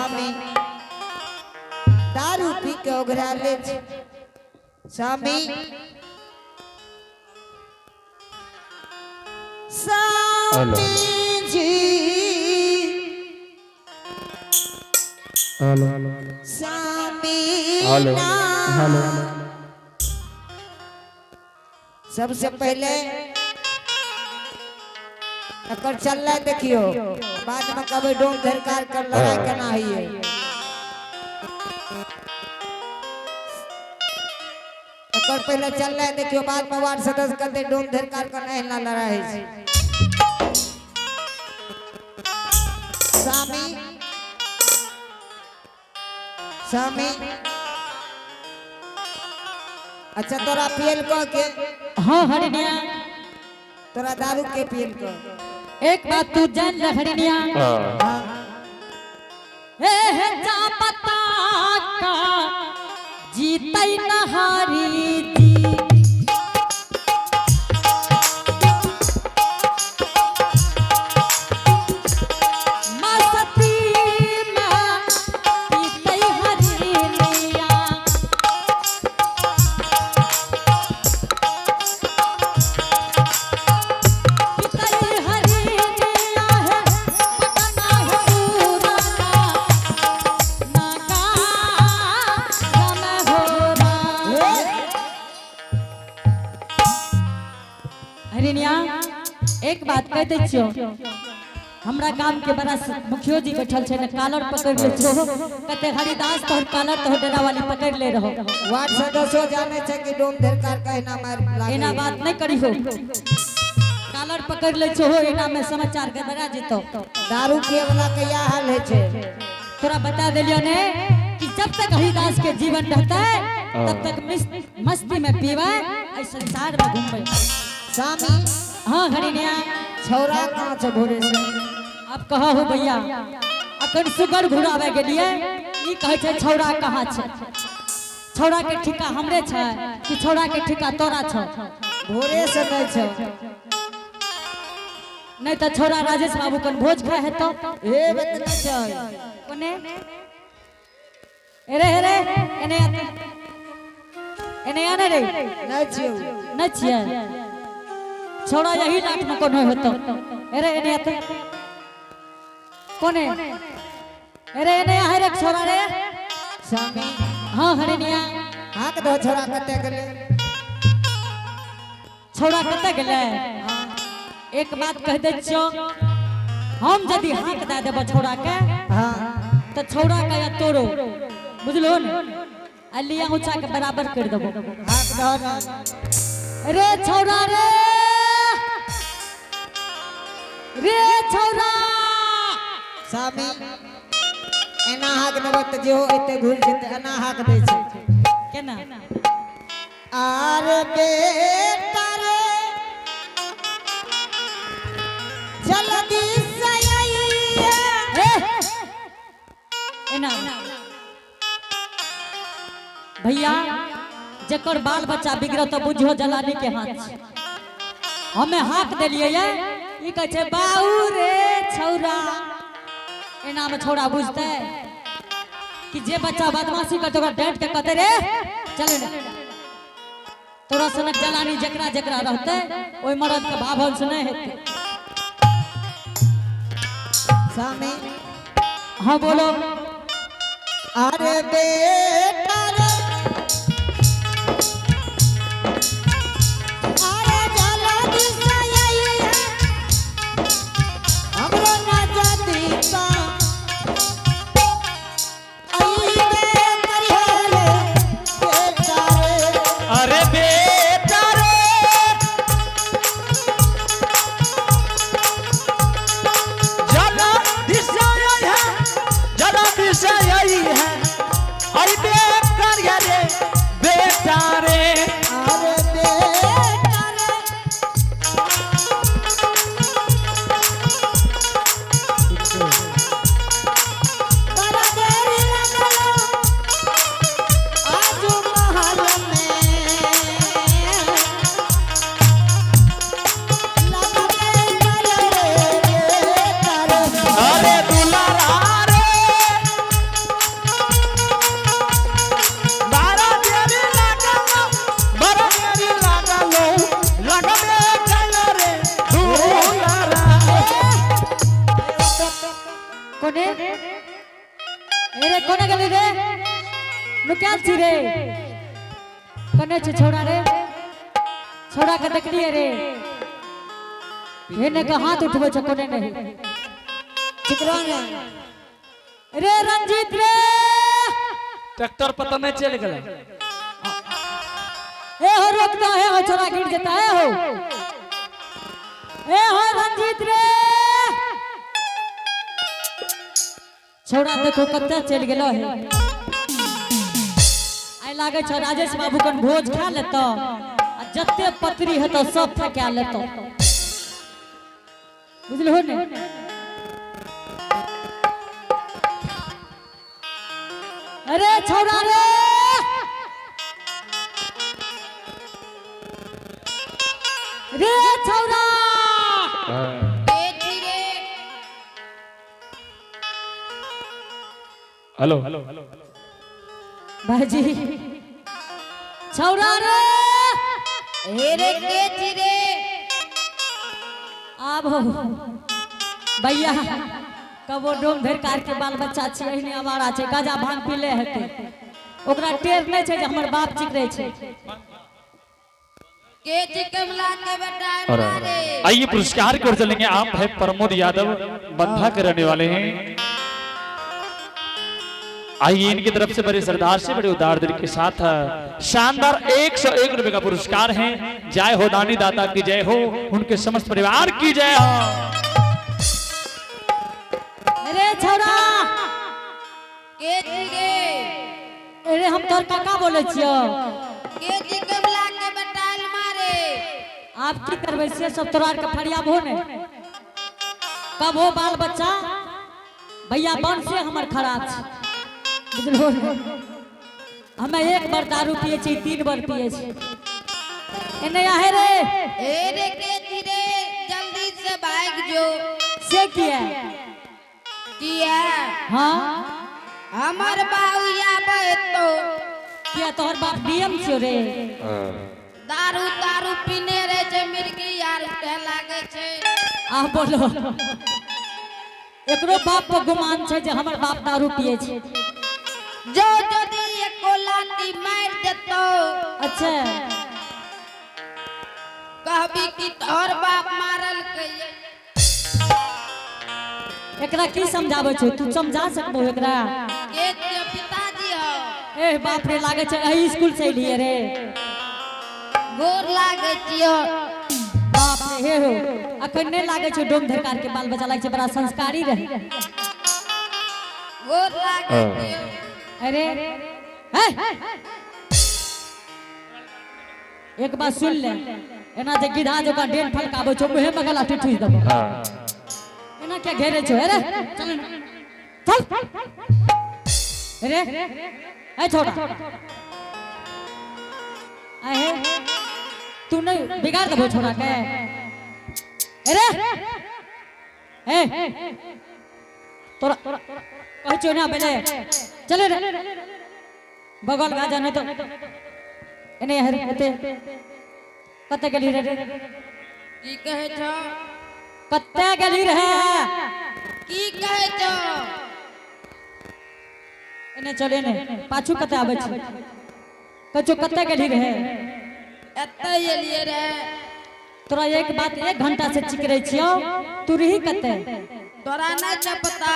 स्वामी दारू पी के ओघरा ले स्वामी स्वामी जी हेलो स्वामी हेलो हेलो सबसे पहले अकर चल रहा है देखियो बाद में कभी डोम धरकार कर लड़ाई करना है अकर पहले चल रहा है देखियो बाद में वार्ड सदस्य करते डोम धरकार करना है ना लड़ाई स्वामी स्वामी अच्छा तोरा पियल को के हाँ हरिणिया तोरा दारू के पियल को एक बात तू जान ले हरिणिया हे जा पता का जीतई नहारी जी मस्ती में पीतई हरिणिया हरिणिया एक बात कह दे छियो हमरा गांव के बड़ा मुखियो जी बैठल छे ने कालर पकड़ ले छो कते हरिदास तोहर कालर तोहर डेरा वाली पकड़ ले रहो वार्ड सदस्य जाने छे कि डोम धरकार कहना मार लागे एना बात नहीं करी हो कालर पकड़ ले छो एना में समाचार के बड़ा जेतो दारू पिए वाला के या हाल है छे तोरा बता देलियो ने कि जब तक हरिदास के जीवन रहता है तब तक मस्ती में पीवा ऐ संसार में घूमबे स्वामी हां हरिणिया छौरा कहां छे भोरे से अब कहा हो भैया अखन सुगर घुरावे के लिए ई कहे छे छौरा कहां छे छौरा के ठिका हमरे छे कि छौरा के ठिका तोरा छे भोरे से नहीं छे नहीं तो छौरा राजेश बाबू कन भोज खाए है तो ए बत नहीं छे कोने अरे अरे एने एने आने रे नहीं छे न छिए छौरा यही लाट में कोन होतो अरे एने आते कोने अरे एने आ रे छौरा रे स्वामी हां हरिणिया हाक दो छौरा कते गेले छौरा कते गेले एक बात कह दे छियो हम यदि हाक दे देबो छौरा के हां तो छौरा का या तोरो बुझलो न अलिया ऊंचा के बराबर कर देबो हाक दो ना रे छौरा रे रे छौरा स्वामी एना हाक देबो त जो एते घुर जेते एना हाक दे छे केना आर बेटा रे जल्दी से आइए एना भैया जकर बाल बच्चा बिगड़ तो बुझो जलानी के हाथ छे हमें हाक देलिए ये ई कह छे बाऊ रे छौरा एना में छौरा बुझते कि जे बच्चा बदमाशी करते ओकरा डांट के कहते रे चले ना तोरा सनक जलानी जकरा जकरा रहते ओई मर्द के भाभन से नहीं हेते स्वामी हां बोलो अरे बेटा रे अरे जल्दी से आइए हमरो ना जाती ता आइए करिए बेटा रे अरे बेटा रे जला दिशा है जला दिशा आई है आई बेटा रे बेटा रे अरे बेटा रे बड़ा देरी लगलो आज महल में लगे रे बेटा रे अरे दुलारा रे अरे कोने गली रे नुक्याल छी रे कोने छ छोड़ा रे छोड़ा के देखलिए रे हेने का हाथ उठबे छ कोने नहीं चिकरा ने रे रंजीत रे ट्रैक्टर पता नहीं चल गया ए हो रोकता है हो छोरा गिर जाता है हो ए हो रंजीत रे छोरा देखो कत्ते चल गेलो है आई लागे छ राजेश बाबू कन भोज खा लेतो आ जत्ते पतरी हेतो सब फेंका लेतो बुझलो ने अरे छोरा रे रे छोरा हेलो भाजी छोरा रे रे के रे आब भैया कबो डोम धर कार के बाल बच्चा छै एहने आवारा छै गाजा भांग पीले हेते ओकरा टेर नहीं छै जे हमर बाप चिकरे छै के चिकमला के बेटा मारे आइए पुरस्कार की ओर चलेंगे। आप है प्रमोद यादव बंधा के रहने वाले हैं। आइए इनकी तरफ से बड़े सरदार से बड़े उदार दिल के साथ शानदार 101 रुपए का पुरस्कार है। जय हो दानी दाता की जय हो, उनके समस्त परिवार की जय हो। अरे छोरा के रे अरे हम तोर काका बोले छियो के चिकमला के बेटा मारे आप की करबे से सब तोरार के फरियाब हो ने कब हो बाल बच्चा भैया बन से हमर खराब छै बुझलो हमें एक बार दारू पिए छी 3 बार पिए छी एने आहे रे ए रे के रे जल्दी से भाग जो से किया हाँ हमर बाउया तो किया तोहर बाप डीएम छो रे दारू दारू पीने रे जे मिर्गी यार के लागे छे आ बोलो एकरो बाप पर गुमान छै जे हमर बाप दारू पिए छै जो जदी एको लाठी मार देतो अच्छा कहबी कि तोहर बाप मारल कइए एकरा की समझाबै छै तू समझा सकबो एकरा के पिताजी हो ए बाप रे लागे छै एही स्कूल से एलिए रे गोर लागे छियो बाप रे हे हो अखन नहीं लागे छै डोम धरकार के बाल बच्चा लागे छै बड़ा संस्कारी रहे गोर लागे छियो अरे हे एक बात सुन ले एना जे गिधा जका डेन फलकाबो छो मुहे में गला ठुस देबो एना क्या घेरे छो अरे चल चल अरे ए छोड़ा आहे तू नहीं बिगाड़ देबो छोड़ा के अरे ए तोरा कह छो ना पहले चले रे बगल गाजा नहीं तो एने हर एते कते गेली रे की कहे छो कते गेली रे की कहे छो एने चले ने पाछू कते आबै छै कछो कते गेली रे एते एलिए रे तोरा एक बात 1 घंटा से चिकरै छियो तू रही कते तोरा नहीं छ पता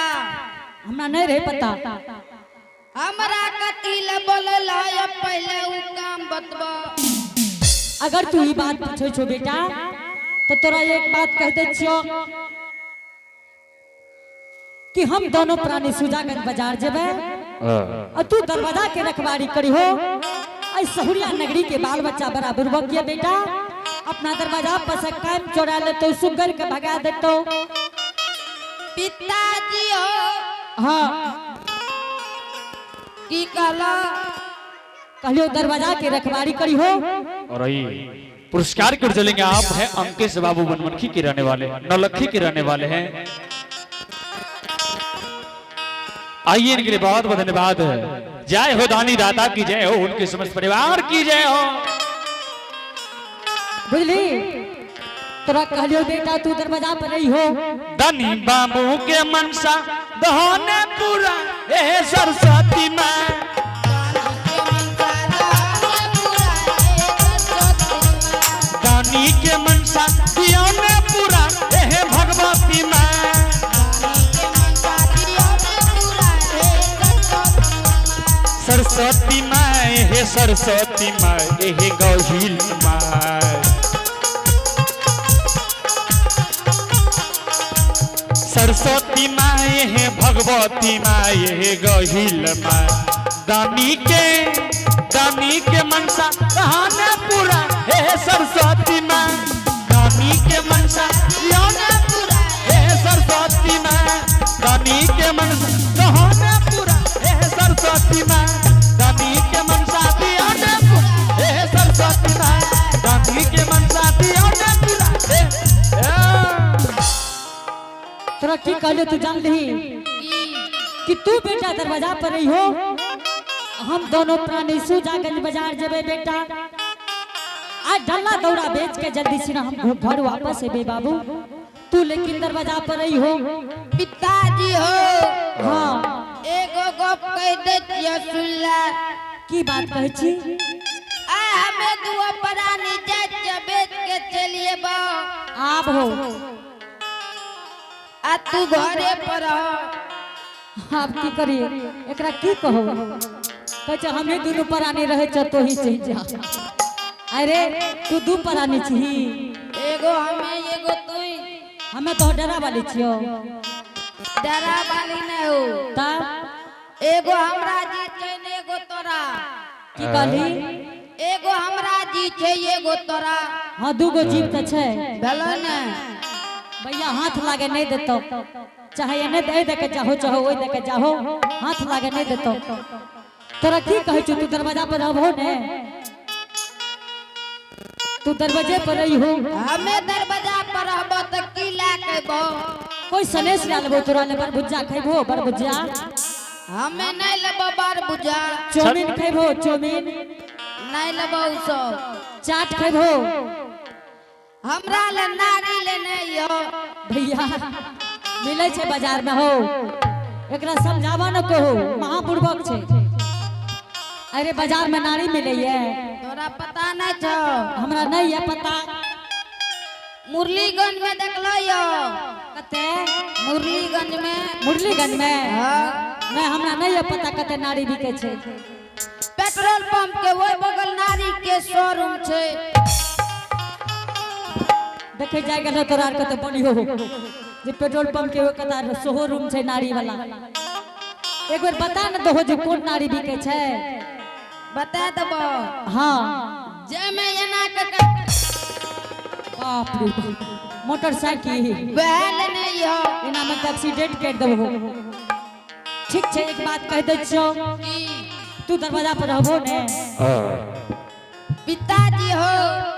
हमरा नहीं रहे पता हमरा कथी ले बोलल है पहले उ काम बतबो अगर तू ही बात पूछै छो बेटा तो तोरा एक बात कह दे छियो कि हम दोनों प्राणी सुजागंज बाजार जेबे और तू दरवाजा के रखवारी करी हो आई सहुरिया नगरी के बाल बच्चा बड़ा बुर्बक किया बेटा अपना दरवाजा पर से कायम चोरा ले तो सुगर के भगा देतो पिताजी हो हाँ की कहला कहलियो दरवाजा के रखवारी करी हो और आइए पुरस्कार की ओर चलेंगे। आप हैं अंकेश बाबू बनमनखी के रहने वाले, नौलखी के रहने वाले हैं। आइए इनके लिए बहुत बहुत धन्यवाद। जय हो दानी दाता की जय हो, उनके समस्त परिवार की जय हो। बुझली तोरा कहलियो बेटा तू दरवाजा पर रही हो। धनी बाबू के मनसा दहने पूरा ए सरस्वती माँ। धनी के मनसा दियोने पूरा ए भगवती माँ। सरस्वती माँ हे सरस्वती माँ हे गौहील माँ। सरस्वती माँ हे भगवती माँ हे गौहील माँ। दानी के मनसा कहाने पूरा हे सरस्वती माँ। दानी के मनसा कहाने पूरा हे सरस्वती माँ। दानी के मनसा कहाने पूरा हे सरस्वती माँ। दानी के मनसा कहाने पूरा हे सरस्वती माँ। दानी के मनसा कहाने पूरा तोरा की कहले तू जान ली कि तू बेटा दरवाजा पर रही हो। हम दोनों प्राणी सुजागंज बाजार जेबे बेटा। आज डल्ला दौड़ा बेच के जल्दी से हम घर वापस एबे बाबू। तू लेकिन दरवाजा पर रही हो। पिताजी हो हाँ एगो गप कह देतियो सुनला। की बात कहै छी? आ हमें दुआ परानी जात बेच के चलिए बा। आब हो आ तू घरे पर हो। आप की करिए एकरा की कहो? कह छ हमें दोनों परानी रहे छ तो ही चल जा। अरे तू दू परानी छी। एगो हमें एगो तू। हमें तो डरा वाली छियो। डरा वाली नहीं हो। तब एगो हमरा जी छै ने एगो तोरा। की कहली? एगो हमरा जी छै एगो तोरा। हाँ दूगो जीव तो छै भेलो ने भैया। हाथ लागे नहीं देतो चाहे एने दे के जाहो चाहो ओई दे के जाहो। हाथ लागे नहीं देतो। तोरा की कहै छ? तू दरवाजा पर रहबो ने। तू दरवाजे पर रही हो। हमें दरवाजा पर रहबो त की ला कहबो? कोई सनेस ला लेबो तोरा ले बरबुज्जा खइबो। बरबुज्जा हमें नहीं लेबो बरबुज्जा। चौमिन खइबो। चौमिन नहीं लेबो सब। चाट खइबो। हमरा ले नारी ले नहीं हो। भैया मिले छे बाजार में हो। एकरा समझावा न कहो महापूर्वक छे। अरे बाजार में नारी मिले है तोरा पता नहीं छो? हमरा नहीं है पता। मुरलीगंज में देखलो यो। कते? मुरलीगंज में। मुरलीगंज में? हाँ। नहीं हमरा नहीं है पता कते नारी बिके छे। पेट्रोल पंप के वो बगल नारी के शोरूम छे। देखे जाए गेल तोरा आर कते बड़ी हो जे पेट्रोल पंप के कतार शोरूम छे नारी वाला। एक बार बता न दो जे कोन नारी बिके छे। बता देबो। हाँ जे में एना के बाप रे बाप। मोटरसाइकिल वहल नहीं हो। एना में एक्सीडेंट कर देबो। ठीक छे एक बात कह दे छो। तू दरवाजा पर रहबो ने। पिताजी हो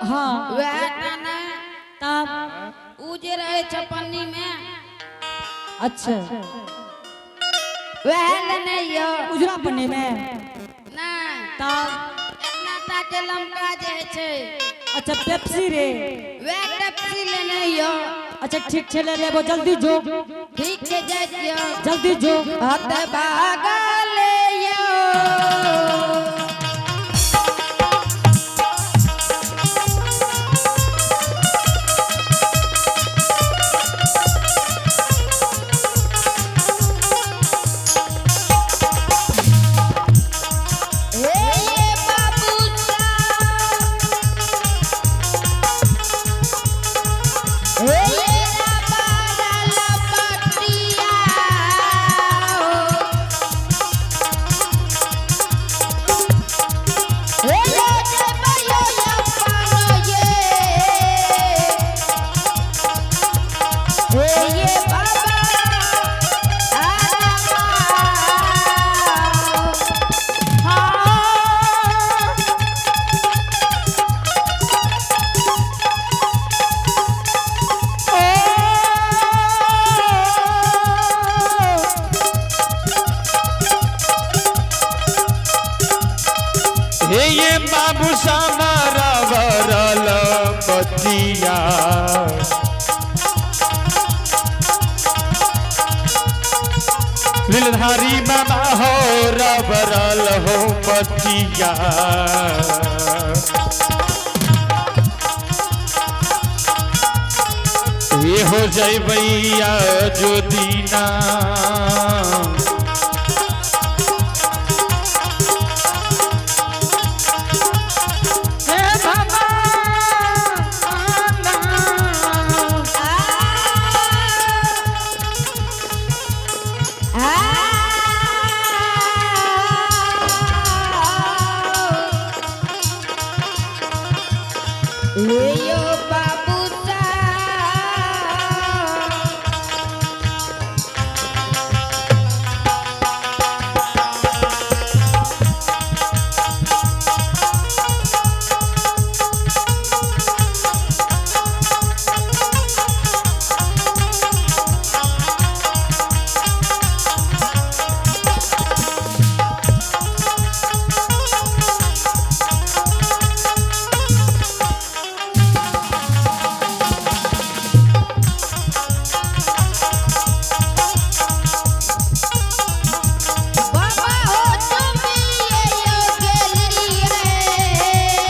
हाँ वह तना तब उ जे रहे छपन्नी में। अच्छा वहल नहीं हो। उजरा पन्नी में ना तब इतना ता के लमका जे छे। अच्छा पेप्सी रे। वह टैक्सी ले नहीं हो। अच्छा ठीक छे ले लेबो जल्दी जो। ठीक के जाइयो जल्दी जो। हाथ भागले यो। हे ये बाबू सामारा वरल बतिया दिलधारी बाबा हो रबरल हो बचिया ये हो जाए भैया जो दीना हे बाबा आना। यो बाबू बाबा हो तुम ये यो गैलरी है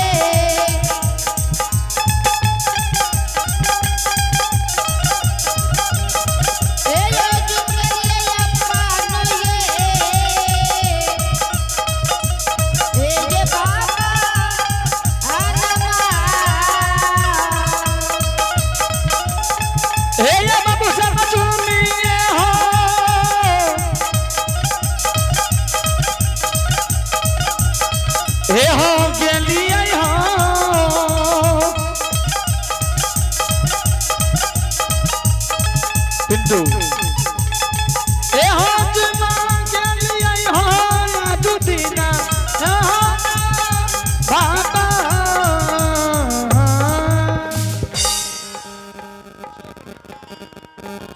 यो चुप करिए अप्पा ये बाबा आनमा हे या बाबू शर्मा चुमिए हो हे हो गेलिए हो पिंटू हे हो जुमा गेलिए हो दुदीना बाबा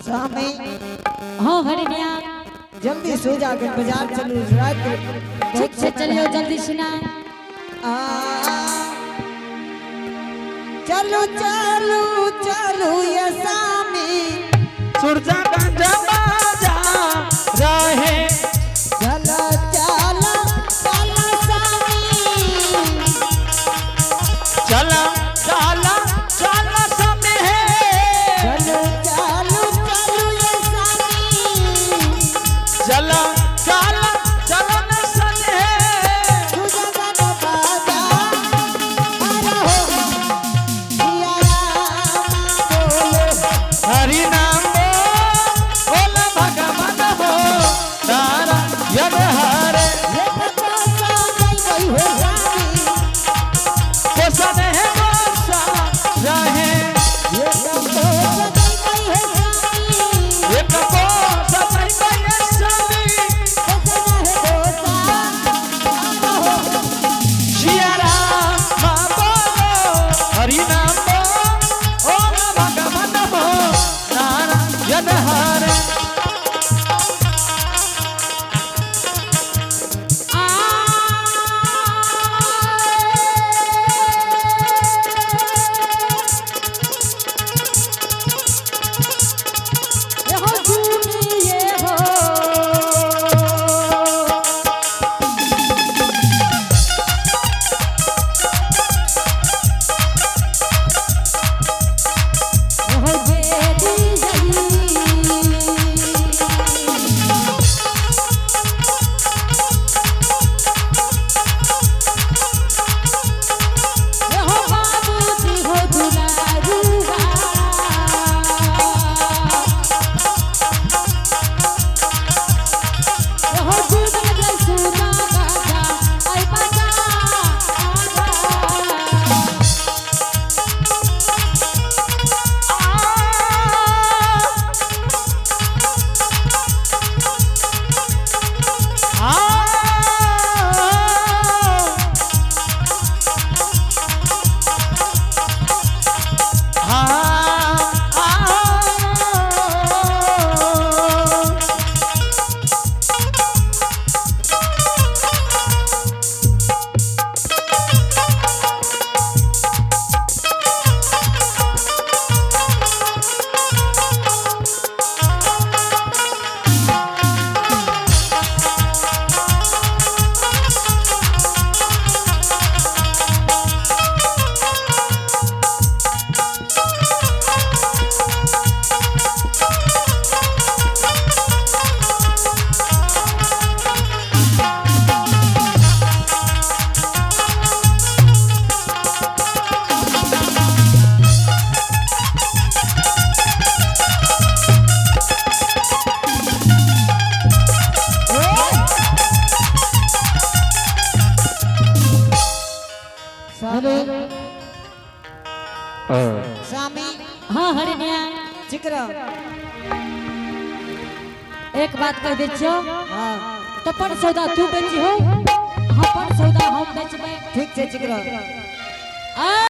स्वामी हाँ हरिया जल्दी सो जाकर बाजार चलो रात ठीक से चलियो जल्दी सुना आ चलो चलो चलो ये स्वामी सुरजा गंजा बाजा रहे चलो चलो चलो स्वामी चला चला चला समय है चलो चलो चलो ये स्वामी चला चला चला न समय है तुझे गाना बाजा अरे हो सिया राम बोलो हरि नाम बोला भगवान हो हेलो स्वामी हाँ हरिनिया चिकरा एक बात कह दे छियो हाँ तो पर सौदा तू बेची हो हाँ पर सौदा हम बेचबे ठीक है चिकरा